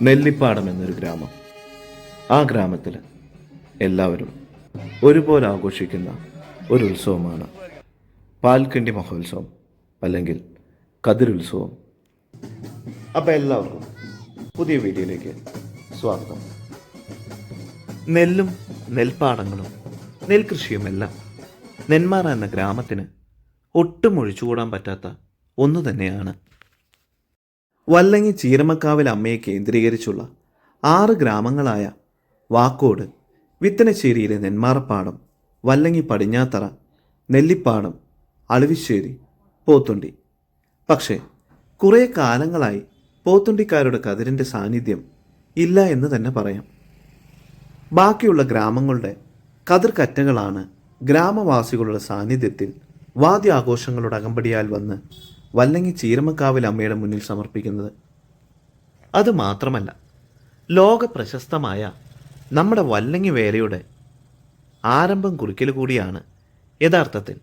നെല്ലിപ്പാടം എന്നൊരു ഗ്രാമം. ആ ഗ്രാമത്തിൽ എല്ലാവരും ഒരുപോലെ ആഘോഷിക്കുന്ന ഒരു ഉത്സവമാണ് പാൽക്കിണ്ടി മഹോത്സവം, അല്ലെങ്കിൽ കതിരുത്സവം. അപ്പം എല്ലാവർക്കും പുതിയ വീഡിയോയിലേക്ക് സ്വാഗതം. നെല്ലും നെൽപ്പാടങ്ങളും നെൽകൃഷിയുമെല്ലാം നെന്മാറ എന്ന ഗ്രാമത്തിന് ഒട്ടും ഒഴിച്ചുകൂടാൻ പറ്റാത്ത ഒന്നു തന്നെയാണ്. വല്ലങ്ങി ചീരമക്കാവിൽ അമ്മയെ കേന്ദ്രീകരിച്ചുള്ള 6 ഗ്രാമങ്ങളായ വാക്കോട്, വിത്തനശ്ശേരിയിലെ നെന്മാറപ്പാടം, വല്ലങ്ങി പടിഞ്ഞാത്തറ, നെല്ലിപ്പാടം, അളുവിശ്ശേരി, പോത്തുണ്ടി. പക്ഷേ കുറേ കാലങ്ങളായി പോത്തുണ്ടിക്കാരുടെ കതിരിൻ്റെ സാന്നിധ്യം ഇല്ല എന്ന് തന്നെ പറയാം. ബാക്കിയുള്ള ഗ്രാമങ്ങളുടെ കതിർക്കറ്റകളാണ് ഗ്രാമവാസികളുടെ സാന്നിധ്യത്തിൽ വാദ്യാഘോഷങ്ങളുടെ അകമ്പടിയാൽ വന്ന് വല്ലങ്ങി ചീരമക്കാവിൽ അമ്മയുടെ മുന്നിൽ സമർപ്പിക്കുന്നത്. അതുമാത്രമല്ല, ലോക പ്രശസ്തമായ നമ്മുടെ വല്ലങ്ങി വേലയുടെ ആരംഭം കുറിക്കൽ കൂടിയാണ് യഥാർത്ഥത്തിൽ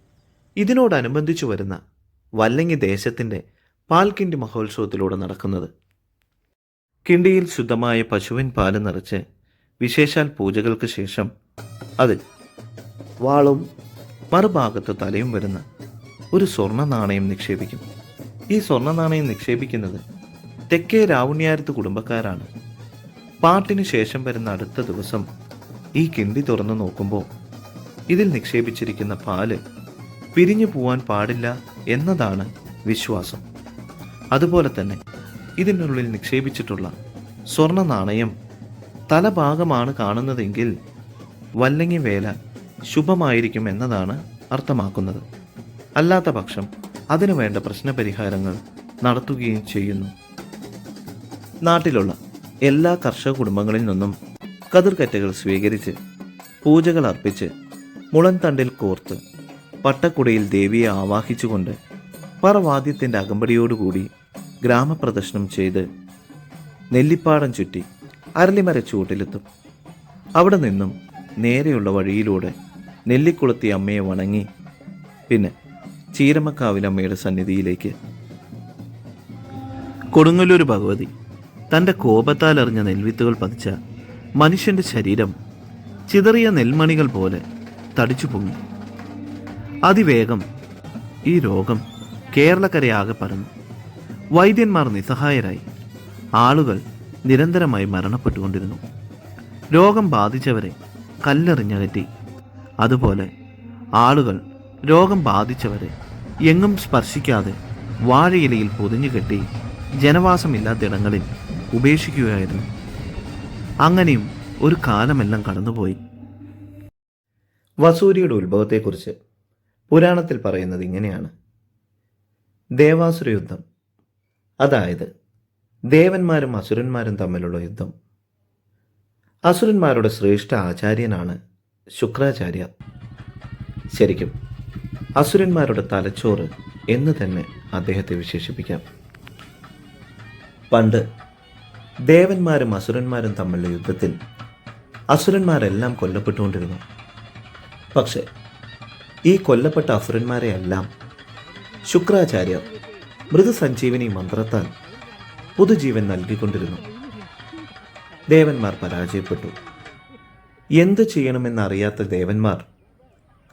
ഇതിനോടനുബന്ധിച്ചു വരുന്ന വല്ലങ്ങി ദേശത്തിൻ്റെ പാൽക്കിണ്ടി മഹോത്സവത്തിലൂടെ നടക്കുന്നത്. കിണ്ടിയിൽ ശുദ്ധമായ പശുവിൻ പാല് നിറച്ച് വിശേഷാൽ പൂജകൾക്ക് ശേഷം അതിൽ വാളും മറുഭാഗത്ത് തലയും വരുന്ന ഒരു സ്വർണ്ണ നാണയം നിക്ഷേപിക്കും. ഈ സ്വർണ്ണ നാണയം നിക്ഷേപിക്കുന്നത് തെക്കേ രാവുണ്യാരത്ത് കുടുംബക്കാരാണ്. പാട്ടിന് ശേഷം വരുന്ന അടുത്ത ദിവസം ഈ കിണ്ടി തുറന്നു നോക്കുമ്പോൾ ഇതിൽ നിക്ഷേപിച്ചിരിക്കുന്ന പാല് പിരിഞ്ഞു പോവാൻ പാടില്ല എന്നതാണ് വിശ്വാസം. അതുപോലെ തന്നെ ഇതിനുള്ളിൽ നിക്ഷേപിച്ചിട്ടുള്ള സ്വർണ്ണ നാണയം തലഭാഗമാണ് കാണുന്നതെങ്കിൽ വല്ലങ്ങി വേല ശുഭമായിരിക്കും എന്നതാണ് അർത്ഥമാക്കുന്നത്. അല്ലാത്ത പക്ഷം അതിനു വേണ്ട പ്രശ്നപരിഹാരങ്ങൾ നടത്തുകയും ചെയ്യുന്നു. നാട്ടിലുള്ള എല്ലാ കർഷക കുടുംബങ്ങളിൽ നിന്നും കതിർക്കറ്റകൾ സ്വീകരിച്ച് പൂജകൾ അർപ്പിച്ച് മുളൻതണ്ടിൽ കോർത്ത് പട്ടക്കുടയിൽ ദേവിയെ ആവാഹിച്ചുകൊണ്ട് പറവാദ്യത്തിൻ്റെ അകമ്പടിയോടുകൂടി ഗ്രാമപ്രദർശനം ചെയ്ത് നെല്ലിപ്പാടം ചുറ്റി അരളിമര ചൂട്ടിലെത്തും. അവിടെ നിന്നും നേരെയുള്ള വഴിയിലൂടെ നെല്ലിക്കുളത്തി അമ്മയെ വണങ്ങി പിന്നെ ചീരമക്കാവിലമ്മയുടെ സന്നിധിയിലേക്ക്. കൊടുങ്ങല്ലൂർ ഭഗവതി തൻ്റെ കോപത്താൽ എറിഞ്ഞ നെൽവിത്തുകൾ പതിച്ച മനുഷ്യൻ്റെ ശരീരം ചിതറിയ നെൽമണികൾ പോലെ തടിച്ചു പൊങ്ങി. അതിവേഗം ഈ രോഗം കേരളക്കരയാകെ പരന്നു. വൈദ്യന്മാർ നിസ്സഹായരായി. ആളുകൾ നിരന്തരമായി മരണപ്പെട്ടുകൊണ്ടിരുന്നു. രോഗം ബാധിച്ചവരെ കല്ലെറിഞ്ഞകറ്റി. അതുപോലെ ആളുകൾ രോഗം ബാധിച്ചവരെ എങ്ങും സ്പർശിക്കാതെ വാഴയിലയിൽ പൊതിഞ്ഞുകെട്ടി ജനവാസമില്ലാത്തിടങ്ങളിൽ ഉപേക്ഷിക്കുകയായിരുന്നു. അങ്ങനെയും ഒരു കാലമെല്ലാം കടന്നുപോയി. വസൂരിയുടെ ഉത്ഭവത്തെക്കുറിച്ച് പുരാണത്തിൽ പറയുന്നത് ഇങ്ങനെയാണ്. ദേവാസുര യുദ്ധം, അതായത് ദേവന്മാരും അസുരന്മാരും തമ്മിലുള്ള യുദ്ധം. അസുരന്മാരുടെ ശ്രേഷ്ഠ ആചാര്യനാണ് ശുക്രാചാര്യർ. ശരിക്കും അസുരന്മാരുടെ തലച്ചോറ് എന്ന് തന്നെ അദ്ദേഹത്തെ വിശേഷിപ്പിക്കാം. പണ്ട് ദേവന്മാരും അസുരന്മാരും തമ്മിലുള്ള യുദ്ധത്തിൽ അസുരന്മാരെല്ലാം കൊല്ലപ്പെട്ടുകൊണ്ടിരുന്നു. പക്ഷേ ഈ കൊല്ലപ്പെട്ട അസുരന്മാരെയെല്ലാം ശുക്രാചാര്യർ മൃദുസഞ്ജീവനി മന്ത്രത്താൽ പുതുജീവൻ നൽകിക്കൊണ്ടിരുന്നു. ദേവന്മാർ പരാജയപ്പെട്ടു. എന്തു ചെയ്യണമെന്നറിയാത്ത ദേവന്മാർ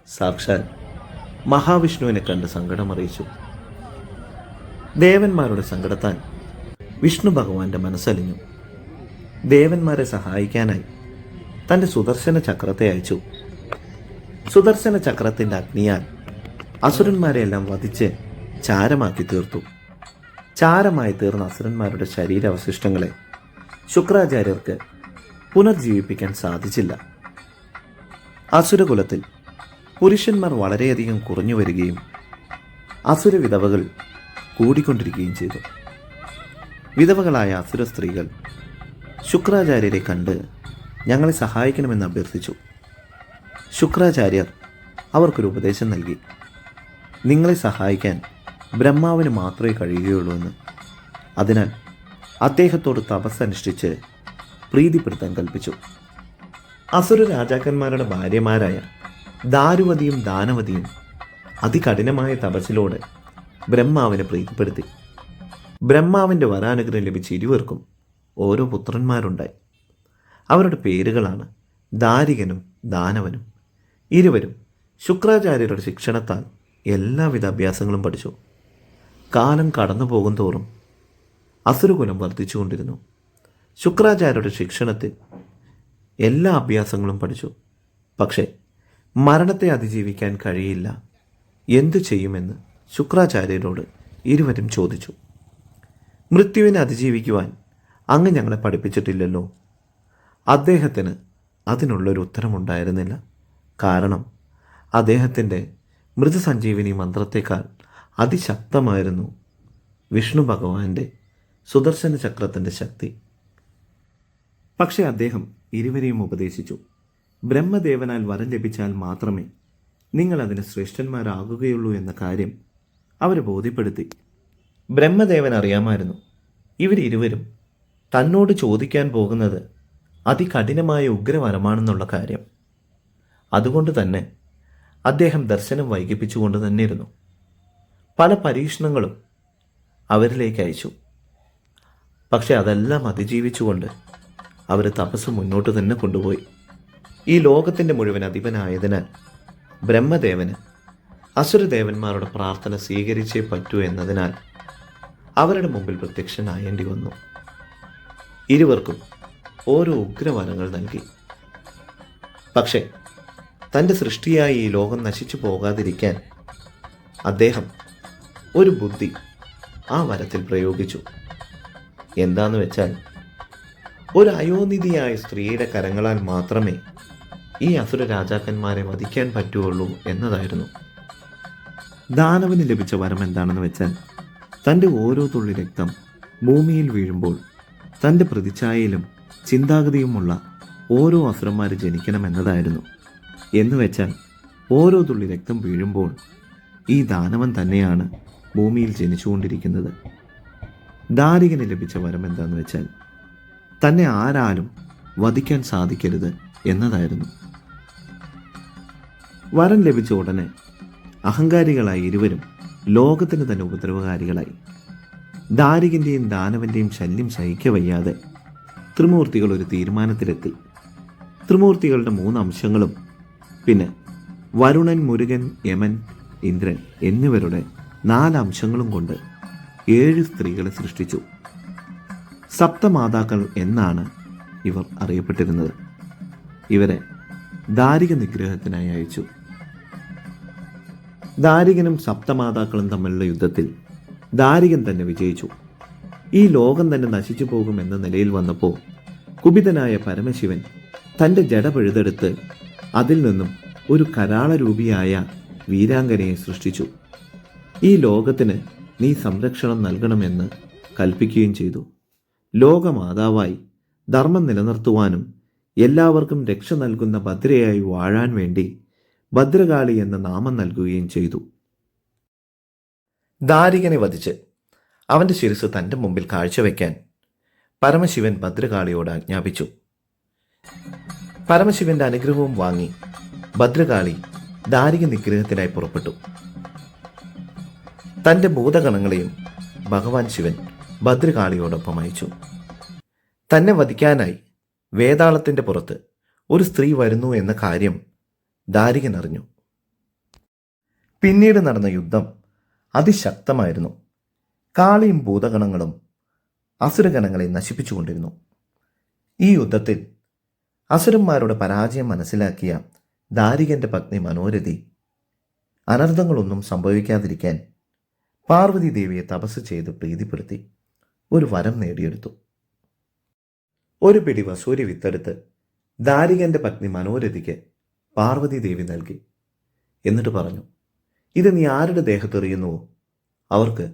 സാക്ഷാൽ മഹാവിഷ്ണുവിനെ കണ്ട് സങ്കടമറിയിച്ചു. ദേവന്മാരുടെ സങ്കടത്താൽ വിഷ്ണു ഭഗവാന്റെ മനസ്സലിഞ്ഞു. ദേവന്മാരെ സഹായിക്കാനായി തൻ്റെ സുദർശന ചക്രത്തെ അയച്ചു. സുദർശന ചക്രത്തിൻ്റെ അഗ്നിയാൽ അസുരന്മാരെയെല്ലാം വധിച്ച് ചാരമാക്കി തീർത്തു. ചാരമായി തീർന്ന അസുരന്മാരുടെ ശരീരാവശിഷ്ടങ്ങളെ ശുക്രാചാര്യർക്ക് പുനർജീവിപ്പിക്കാൻ സാധിച്ചില്ല. അസുരകുലത്തിൽ പുരുഷന്മാർ വളരെയധികം കുറഞ്ഞു വരികയും അസുര വിധവകൾ കൂടിക്കൊണ്ടിരിക്കുകയും ചെയ്തു. വിധവകളായ അസുര സ്ത്രീകൾ ശുക്രാചാര്യരെ കണ്ട് ഞങ്ങളെ സഹായിക്കണമെന്ന് അഭ്യർത്ഥിച്ചു. ശുക്രാചാര്യർ അവർക്കൊരു ഉപദേശം നൽകി. നിങ്ങളെ സഹായിക്കാൻ ബ്രഹ്മാവിന് മാത്രമേ കഴിയുകയുള്ളൂ എന്ന്. അതിനാൽ അദ്ദേഹത്തോട് തപസ്സനുഷ്ഠിച്ച് പ്രീതിപ്പെടുത്താൻ കൽപ്പിച്ചു. അസുര രാജാക്കന്മാരുടെ ഭാര്യമാരായ ദാരുവതിയും ദാനവതിയും അതികഠിനമായ തപസ്സിലൂടെ ബ്രഹ്മാവിനെ പ്രീതിപ്പെടുത്തി. ബ്രഹ്മാവിൻ്റെ വരാനുഗ്രഹം ലഭിച്ച ഇരുവർക്കും ഓരോ പുത്രന്മാരുണ്ടായി. അവരുടെ പേരുകളാണ് ദാരികനും ദാനവനും. ഇരുവരും ശുക്രാചാര്യരുടെ ശിക്ഷണത്താൽ എല്ലാവിധ അഭ്യാസങ്ങളും പഠിച്ചു. കാലം കടന്നു പോകും തോറും അസുരകുലം വർദ്ധിച്ചുകൊണ്ടിരുന്നു. ശുക്രാചാര്യരുടെ ശിക്ഷണത്തിൽ എല്ലാ അഭ്യാസങ്ങളും പഠിച്ചു. പക്ഷേ മരണത്തെ അതിജീവിക്കാൻ കഴിയില്ല. എന്തു ചെയ്യുമെന്ന് ശുക്രാചാര്യരോട് ഇരുവരും ചോദിച്ചു. മൃത്യുവിനെ അതിജീവിക്കുവാൻ അങ്ങ് ഞങ്ങളെ പഠിപ്പിച്ചിട്ടില്ലല്ലോ. അദ്ദേഹത്തിന് അതിനുള്ളൊരു ഉത്തരമുണ്ടായിരുന്നില്ല. കാരണം അദ്ദേഹത്തിൻ്റെ മൃതസഞ്ജീവിനി മന്ത്രത്തേക്കാൾ അതിശക്തമായിരുന്നു വിഷ്ണു ഭഗവാന്റെ സുദർശന ചക്രത്തിൻ്റെ ശക്തി. പക്ഷേ അദ്ദേഹം ഇരുവരെയും ഉപദേശിച്ചു. ബ്രഹ്മദേവനാൽ വരം ലഭിച്ചാൽ മാത്രമേ നിങ്ങൾ അതിന് ശ്രേഷ്ഠന്മാരാകുകയുള്ളൂ എന്ന കാര്യം അവരെ ബോധ്യപ്പെടുത്തി. ബ്രഹ്മദേവൻ അറിയാമായിരുന്നു ഇവരിരുവരും തന്നോട് ചോദിക്കാൻ പോകുന്നത് അതികഠിനമായ ഉഗ്രവരമാണെന്നുള്ള കാര്യം. അതുകൊണ്ട് തന്നെ അദ്ദേഹം ദർശനം വൈകിപ്പിച്ചുകൊണ്ട് തന്നെയിരുന്നു. പല പരീക്ഷണങ്ങളും അവരിലേക്ക് അയച്ചു. പക്ഷെ അതെല്ലാം അതിജീവിച്ചുകൊണ്ട് അവർ തപസ് മുന്നോട്ട് തന്നെ കൊണ്ടുപോയി. ഈ ലോകത്തിൻ്റെ മുഴുവൻ അധിപനായതിനാൽ ബ്രഹ്മദേവന് അസുരദേവന്മാരുടെ പ്രാർത്ഥന സ്വീകരിച്ചേ പറ്റൂ എന്നതിനാൽ അവരുടെ മുമ്പിൽ പ്രത്യക്ഷനായേണ്ടി വന്നു. ഇരുവർക്കും ഓരോ ഉഗ്രവരങ്ങൾ നൽകി. പക്ഷേ തൻ്റെ സൃഷ്ടിയായി ഈ ലോകം നശിച്ചു പോകാതിരിക്കാൻ അദ്ദേഹം ഒരു ബുദ്ധി ആ വരത്തിൽ പ്രയോഗിച്ചു. എന്താന്ന് വെച്ചാൽ, ഒരു അയോനിധിയായ സ്ത്രീയുടെ കരങ്ങളാൽ മാത്രമേ ഈ അസുര രാജാക്കന്മാരെ വധിക്കാൻ പറ്റുകയുള്ളൂ എന്നതായിരുന്നു. ദാനവന് ലഭിച്ച വരം എന്താണെന്ന് വെച്ചാൽ, തൻ്റെ ഓരോ തുള്ളി രക്തം ഭൂമിയിൽ വീഴുമ്പോൾ തൻ്റെ പ്രതിച്ഛായയിലും ചിന്താഗതിയുമുള്ള ഓരോ അസുരന്മാർ ജനിക്കണമെന്നതായിരുന്നു. എന്നുവെച്ചാൽ ഓരോ തുള്ളി രക്തം വീഴുമ്പോൾ ഈ ദാനവൻ തന്നെയാണ് ഭൂമിയിൽ ജനിച്ചുകൊണ്ടിരിക്കുന്നത്. ദാരികന് ലഭിച്ച വരം എന്താണെന്ന് വെച്ചാൽ, തന്നെ ആരാലും വധിക്കാൻ സാധിക്കരുത് എന്നതായിരുന്നു. വരം ലഭിച്ച ഉടനെ അഹങ്കാരികളായ ഇരുവരും ലോകത്തിന് തന്നെ ഉപദ്രവകാരികളായി. ദാരികൻ്റെയും ദാനവൻ്റെയും ശല്യം സഹിക്കവയ്യാതെ ത്രിമൂർത്തികൾ ഒരു തീരുമാനത്തിലെത്തി. ത്രിമൂർത്തികളുടെ 3 അംശങ്ങളും പിന്നെ വരുണൻ, മുരുകൻ, യമൻ, ഇന്ദ്രൻ എന്നിവരുടെ 4 അംശങ്ങളും കൊണ്ട് 7 സ്ത്രീകളെ സൃഷ്ടിച്ചു. സപ്തമാതാക്കൾ എന്നാണ് ഇവർ അറിയപ്പെട്ടിരുന്നത്. ഇവരെ ദാരിക നിഗ്രഹത്തിനായി അയച്ചു. ദാരികനും സപ്തമാതാക്കളും തമ്മിലുള്ള യുദ്ധത്തിൽ ദാരികൻ തന്നെ വിജയിച്ചു. ഈ ലോകം തന്നെ നശിച്ചു പോകുമെന്ന നിലയിൽ വന്നപ്പോൾ കുപിതനായ പരമശിവൻ തൻ്റെ ജട പിഴുതെടുത്ത് അതിൽ നിന്നും ഒരു കരാളരൂപിയായ വീരാംഗനയെ സൃഷ്ടിച്ചു. ഈ ലോകത്തിന് നീ സംരക്ഷണം നൽകണമെന്ന് കൽപ്പിക്കുകയും ചെയ്തു. ലോകമാതാവായി ധർമ്മം നിലനിർത്തുവാനും എല്ലാവർക്കും രക്ഷ നൽകുന്ന ഭദ്രയായി വാഴാൻ വേണ്ടി ഭദ്രകാളി എന്ന നാമം നൽകുകയും ചെയ്തു. ദാരികനെ വധിച്ച് അവൻ്റെ ശിരസ് തൻ്റെ മുമ്പിൽ കാഴ്ചവെക്കാൻ പരമശിവൻ ഭദ്രകാളിയോട് ആജ്ഞാപിച്ചു. പരമശിവന്റെ അനുഗ്രഹവും വാങ്ങി ഭദ്രകാളി ദാരിക നിഗ്രഹത്തിനായി പുറപ്പെട്ടു. തൻ്റെ ഭൂതഗണങ്ങളെയും ഭഗവാൻ ശിവൻ ഭദ്രകാളിയോടൊപ്പം അയച്ചു. തന്നെ വധിക്കാനായി വേതാളത്തിൻ്റെ പുറത്ത് ഒരു സ്ത്രീ വരുന്നു എന്ന കാര്യം ദാരികൻ അറിഞ്ഞു. പിന്നീട് നടന്ന യുദ്ധം അതിശക്തമായിരുന്നു. കാളിയും ഭൂതഗണങ്ങളും അസുരഗണങ്ങളെ നശിപ്പിച്ചുകൊണ്ടിരുന്നു. ഈ യുദ്ധത്തിൽ അസുരന്മാരുടെ പരാജയം മനസ്സിലാക്കിയ ദാരികന്റെ പത്നി മനോരഥി അനർത്ഥങ്ങളൊന്നും സംഭവിക്കാതിരിക്കാൻ പാർവതി ദേവിയെ തപസ് ചെയ്ത് പ്രീതിപ്പെടുത്തി ഒരു വരം നേടിയെടുത്തു. ഒരു പിടി വസൂരി വിത്തെടുത്ത് ദാരികന്റെ പത്നി മനോരഥിക്ക് പാർവതി ദേവി നൽകി. എന്നിട്ട് പറഞ്ഞു, ഇത് നീ ആരുടെ ദേഹത്തെറിയുന്നുവോ അവർക്ക്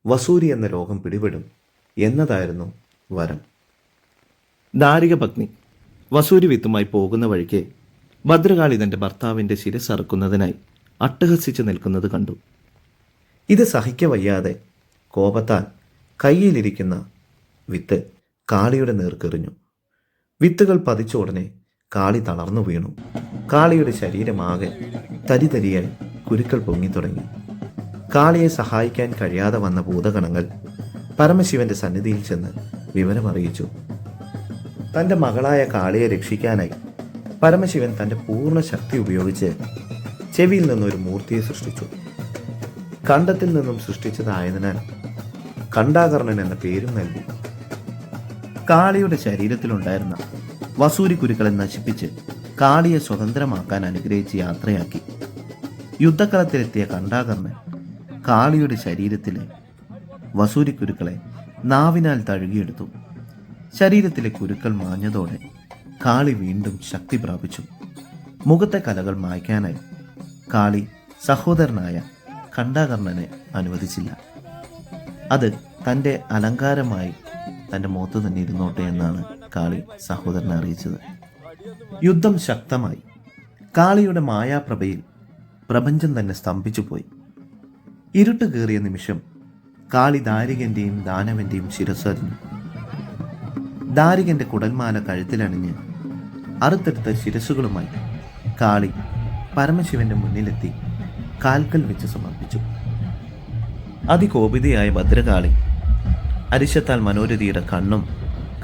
വസൂരി എന്ന രോഗം പിടിപെടും എന്നതായിരുന്നു വരം. ദാരിക പത്നി വസൂരി വിത്തുമായി പോകുന്ന വഴിക്ക് ഭദ്രകാളി തൻ്റെ ഭർത്താവിൻ്റെ ശിരസ് അറുക്കുന്നതിനായി അട്ടഹസിച്ച് നിൽക്കുന്നത് കണ്ടു. ഇത് സഹിക്കവയ്യാതെ കോപത്താൽ കയ്യിലിരിക്കുന്ന വിത്ത് കാളിയുടെ നേർക്കെറിഞ്ഞു. വിത്തുകൾ പതിച്ച ഉടനെ കാളി തളർന്നു വീണു. കാളിയുടെ ശരീരമാകെ തരിതരിയായി കുരുക്കൾ പൊങ്ങിത്തുടങ്ങി. കാളിയെ സഹായിക്കാൻ കഴിയാതെ വന്ന ഭൂതഗണങ്ങൾ പരമശിവന്റെ സന്നിധിയിൽ ചെന്ന് വിവരമറിയിച്ചു. തൻ്റെ മകളായ കാളിയെ രക്ഷിക്കാനായി പരമശിവൻ തൻ്റെ പൂർണ്ണ ശക്തി ഉപയോഗിച്ച് ചെവിയിൽ നിന്നൊരു മൂർത്തിയെ സൃഷ്ടിച്ചു. കണ്ടത്തിൽ നിന്നും സൃഷ്ടിച്ചതായതിനാൽ കണ്ടാകർണൻ എന്ന പേരും നൽകി. കാളിയുടെ ശരീരത്തിലുണ്ടായിരുന്ന വസൂരി കുരുക്കളെ നശിപ്പിച്ച് കാളിയെ സ്വതന്ത്രമാക്കാൻ അനുഗ്രഹിച്ച് യാത്രയാക്കി. യുദ്ധക്കളത്തിലെത്തിയ കണ്ടാകർണൻ കാളിയുടെ ശരീരത്തിലെ വസൂരി കുരുക്കളെ നാവിനാൽ തഴുകിയെടുത്തു. ശരീരത്തിലെ കുരുക്കൾ മാഞ്ഞതോടെ കാളി വീണ്ടും ശക്തി പ്രാപിച്ചു. മുഖത്തെ കലകൾ മായ്ക്കാനായി കാളി സഹോദരനായ കണ്ടാകർണനെ അനുവദിച്ചില്ല. അത് തൻ്റെ അലങ്കാരമായി തൻ്റെ മുഖത്ത് തന്നെ ഇരുന്നോട്ടെ എന്നാണ് കാളി സഹോദരനെ അറിയിച്ചത്. യുദ്ധം ശക്തമായി. കാളിയുടെ മായാപ്രഭയിൽ പ്രപഞ്ചം തന്നെ സ്തംഭിച്ചു പോയി. ഇരുട്ട് കയറിയ നിമിഷം കാളി ദാരികന്റെയും ദാനവന്റെയും ശിരസ്സറിഞ്ഞു. ദാരികന്റെ കുടൽമാല കഴുത്തിലണിഞ്ഞ് അറുത്തെടുത്ത ശിരസ്സുകളുമായി കാളി പരമശിവന്റെ മുന്നിലെത്തി കാൽക്കൽ വെച്ച് സമർപ്പിച്ചു. അതികോപിതയായ ഭദ്രകാളി അരിശത്താൽ മനോരഥിയുടെ കണ്ണും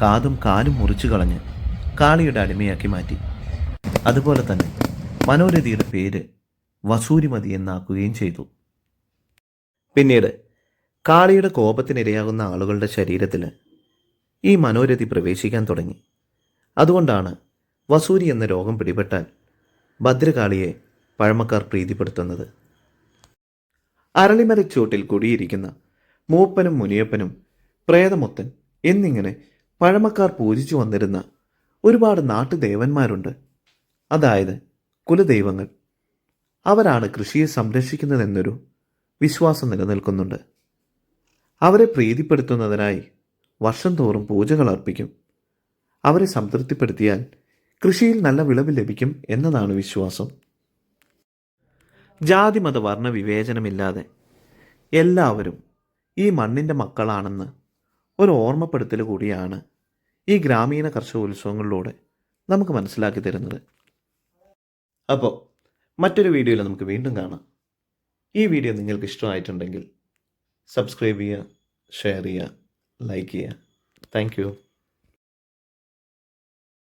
കാതും കാലും മുറിച്ചു കളഞ്ഞ് കാളിയുടെ അടിമയാക്കി മാറ്റി. അതുപോലെ തന്നെ മനോരഥിയുടെ പേര് വസൂരിമതി എന്നാക്കുകയും ചെയ്തു. പിന്നീട് കാളിയുടെ കോപത്തിനിരയാകുന്ന ആളുകളുടെ ശരീരത്തിൽ ഈ മനോരഥി പ്രവേശിക്കാൻ തുടങ്ങി. അതുകൊണ്ടാണ് വസൂരി എന്ന രോഗം പിടിപെട്ടാൽ ഭദ്രകാളിയെ പഴമക്കാർ പ്രീതിപ്പെടുത്തുന്നത്. അരളിമരച്ചോട്ടിൽ കുടിയിരിക്കുന്ന മൂപ്പനും മുനിയപ്പനും പ്രേതമൊത്തൻ എന്നിങ്ങനെ പഴമക്കാർ പൂജിച്ചു വന്നിരുന്ന ഒരുപാട് നാട്ടുദേവന്മാരുണ്ട്. അതായത് കുലദൈവങ്ങൾ. അവരാണ് കൃഷിയെ സംരക്ഷിക്കുന്നതെന്നൊരു വിശ്വാസം നിലനിൽക്കുന്നുണ്ട്. അവരെ പ്രീതിപ്പെടുത്തുന്നതിനായി വർഷം തോറും പൂജകൾ അർപ്പിക്കും. അവരെ സംതൃപ്തിപ്പെടുത്തിയാൽ കൃഷിയിൽ നല്ല വിളവ് ലഭിക്കും എന്നതാണ് വിശ്വാസം. ജാതിമത വർണ്ണ വിവേചനമില്ലാതെ എല്ലാവരും ഈ മണ്ണിൻ്റെ മക്കളാണെന്ന് ഒരു ഓർമ്മപ്പെടുത്തൽ കൂടിയാണ് ഈ ഗ്രാമീണ കർഷകോത്സവങ്ങളിലൂടെ നമുക്ക് മനസ്സിലാക്കി തരുന്നത്. അപ്പോൾ മറ്റൊരു വീഡിയോയിൽ നമുക്ക് വീണ്ടും കാണാം. ഈ വീഡിയോ നിങ്ങൾക്ക് ഇഷ്ടമായിട്ടുണ്ടെങ്കിൽ സബ്സ്ക്രൈബ് ചെയ്യുക, ഷെയർ ചെയ്യുക, ലൈക്ക് ചെയ്യുക. Thank you.